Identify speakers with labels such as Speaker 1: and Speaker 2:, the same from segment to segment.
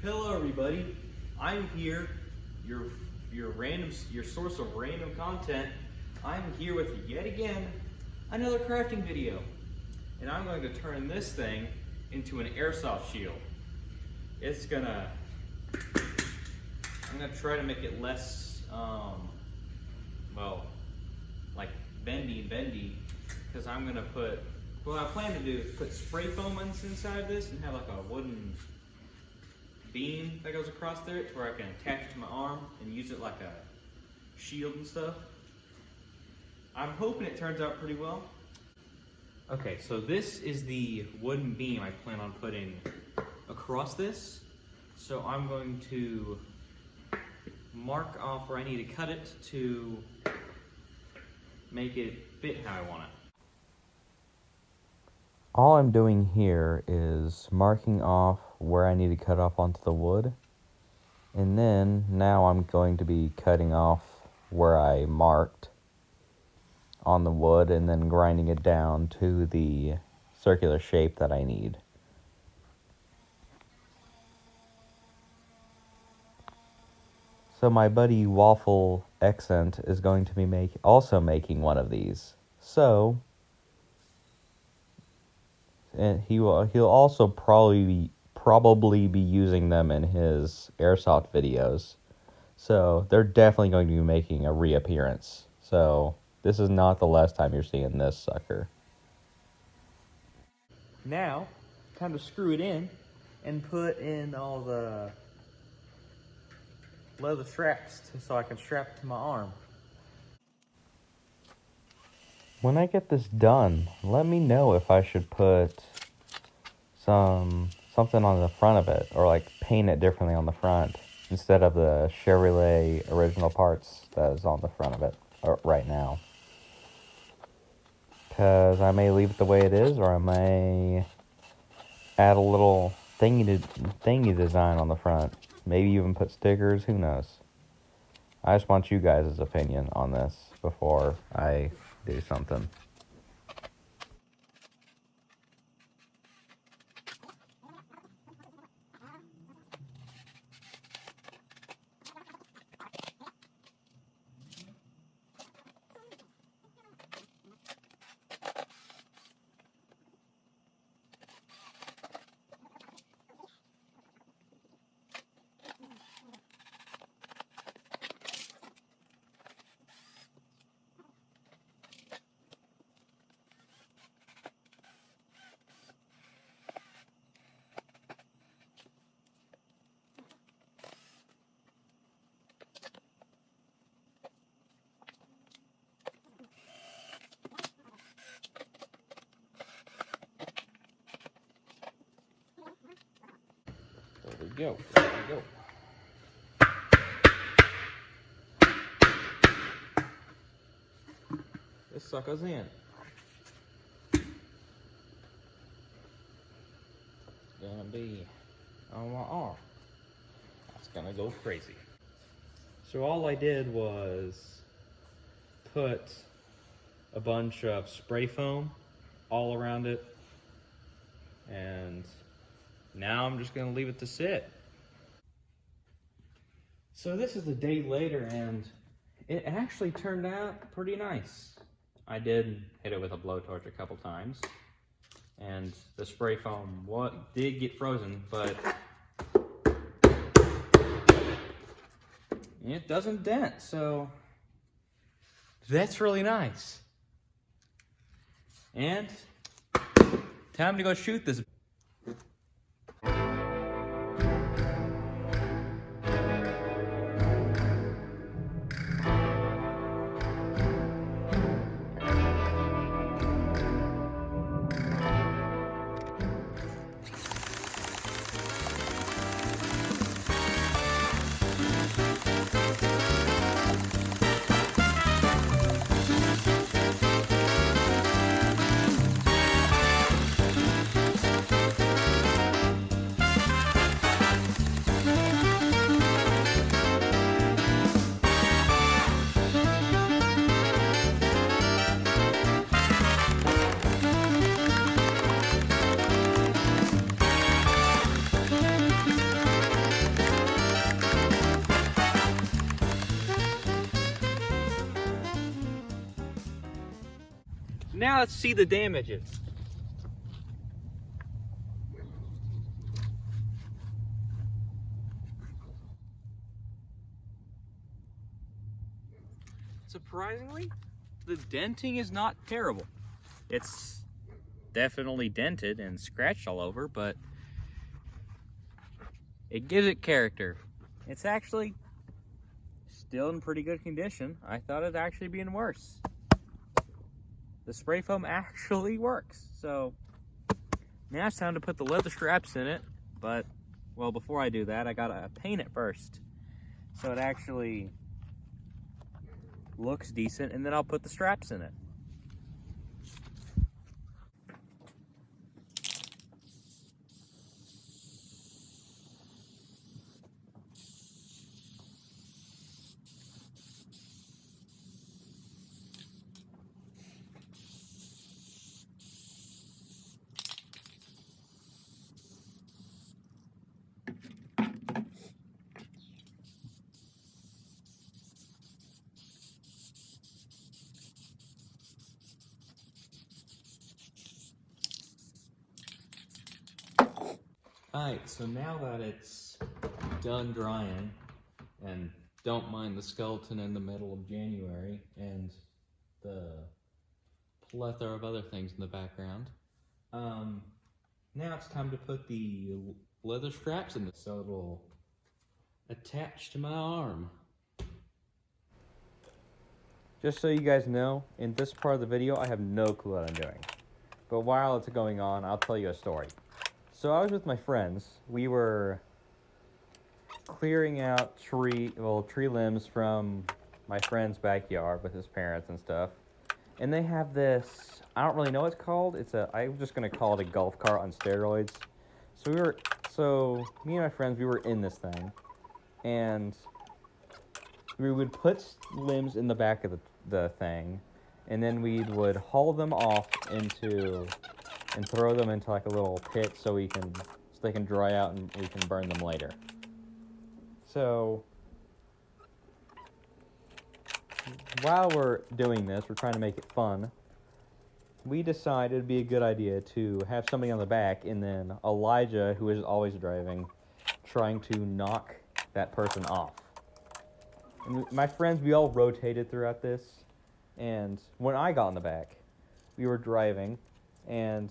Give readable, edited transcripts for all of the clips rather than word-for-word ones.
Speaker 1: Hello everybody, I'm here, your source of random content. I'm here with yet again another crafting video, and I'm going to turn this thing into an airsoft shield. I'm gonna try to make it less, like bendy, because I'm gonna what I plan to do is put spray foam inside this and have like a wooden beam that goes across there to where I can attach it to my arm and use it like a shield and stuff. I'm hoping it turns out pretty well. Okay, so this is the wooden beam I plan on putting across this. So I'm going to mark off where I need to cut it to make it fit how I want it.
Speaker 2: All I'm doing here is marking off where I need to cut off onto the wood, and then now I'm going to be cutting off where I marked on the wood and then grinding it down to the circular shape that I need. So my buddy Waffle Accent is going to be also making one of these. So and he'll also probably be using them in his airsoft videos. So they're definitely going to be making a reappearance. So this is not the last time you're seeing this sucker.
Speaker 1: Now, time to screw it in and put in all the leather straps so I can strap it to my arm.
Speaker 2: When I get this done, let me know if I should put something on the front of it, or like paint it differently on the front instead of the Chevrolet original parts that is on the front of it right now. Because I may leave it the way it is, or I may add a little thingy design on the front. Maybe even put stickers, who knows. I just want you guys' opinion on this before I do something. There we go. This sucker's in. Gonna be on my arm. That's gonna go crazy. So all I did was put a bunch of spray foam all around it, and now I'm just gonna leave it to sit. So this is a day later, and it actually turned out pretty nice. I did hit it with a blowtorch a couple times, and the spray foam did get frozen, but it doesn't dent, so that's really nice. And time to go shoot this. Now let's see the damages. Surprisingly, the denting is not terrible. It's definitely dented and scratched all over, but it gives it character. It's actually still in pretty good condition. I thought it'd actually be in worse. The spray foam actually works. So now it's time to put the leather straps in it, but well, before I do that, I gotta paint it first so it actually looks decent, and then I'll put the straps in it. Alright, so now that it's done drying, and don't mind the skeleton in the middle of January and the plethora of other things in the background, now it's time to put the leather straps in so it will attach to my arm. Just so you guys know, in this part of the video, I have no clue what I'm doing. But while it's going on, I'll tell you a story. So I was with my friends. We were clearing out tree limbs from my friend's backyard with his parents and stuff. And they have this, I don't really know what it's called. I'm just gonna call it a golf cart on steroids. So me and my friends, we were in this thing, and we would put limbs in the back of the thing, and then we would haul them off and throw them into like a little pit so they can dry out and we can burn them later. So while we're doing this, we're trying to make it fun, we decided it'd be a good idea to have somebody on the back, and then Elijah, who is always driving, trying to knock that person off. And my friends, we all rotated throughout this, and when I got in the back, we were driving, and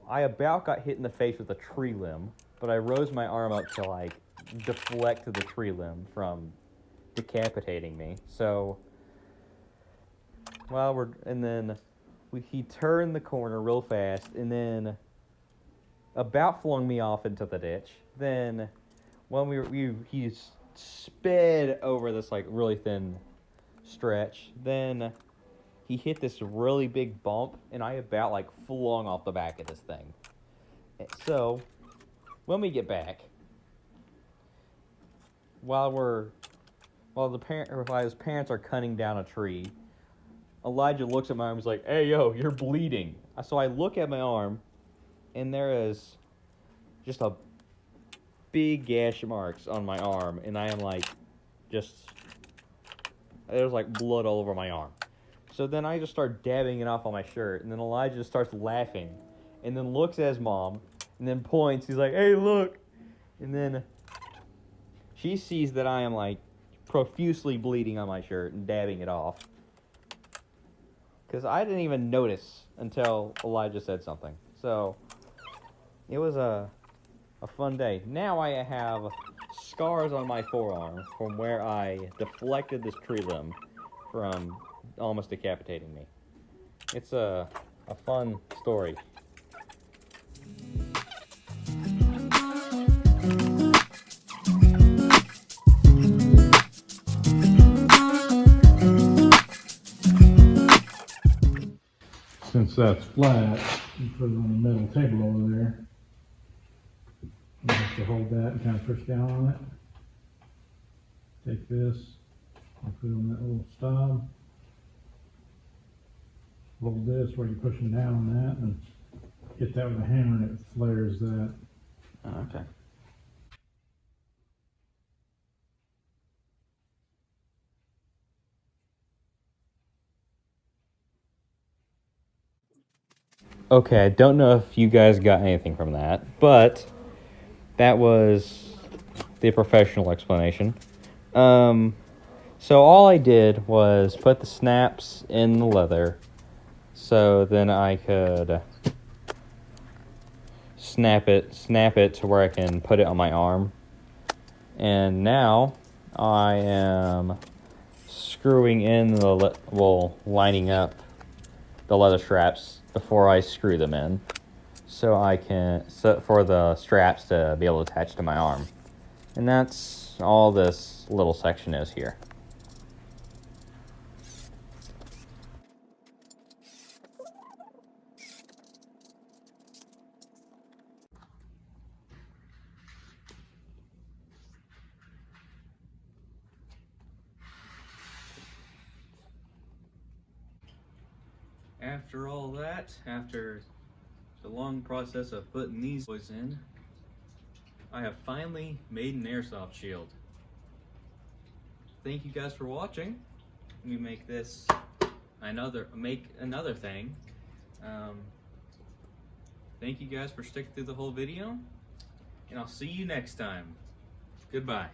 Speaker 2: I about got hit in the face with a tree limb, but I rose my arm up to like deflect the tree limb from decapitating me. So he turned the corner real fast, and then about flung me off into the ditch. Then when he sped over this like really thin stretch, then he hit this really big bump, and I about like flung off the back of this thing. So when we get back, while his parents are cutting down a tree, Elijah looks at my arm and is like, "Hey, yo, you're bleeding." So I look at my arm, and there is just a big gash marks on my arm, and I am like, there's like blood all over my arm. So then I just start dabbing it off on my shirt, and then Elijah just starts laughing, and then looks at his mom, and then points. He's like, "Hey, look!" And then she sees that I am like profusely bleeding on my shirt and dabbing it off, because I didn't even notice until Elijah said something. So it was a fun day. Now I have scars on my forearm from where I deflected this tree limb from almost decapitating me. It's a fun story.
Speaker 3: Since that's flat, you put it on the metal table over there. You have to hold that and kind of push down on it. Take this and put it on that little stub. Hold this where you're pushing down on that, and hit that with a hammer, and it flares that.
Speaker 2: Oh, okay. Okay, I don't know if you guys got anything from that, but that was the professional explanation. So all I did was put the snaps in the leather, so then I could snap it to where I can put it on my arm. And now I am screwing in lining up the leather straps before I screw them in, so for the straps to be able to attach to my arm. And that's all this little section is here.
Speaker 1: After all that, after the long process of putting these boys in, I have finally made an airsoft shield. Thank you guys for watching. Let me make this another thing. Thank you guys for sticking through the whole video, and I'll see you next time. Goodbye.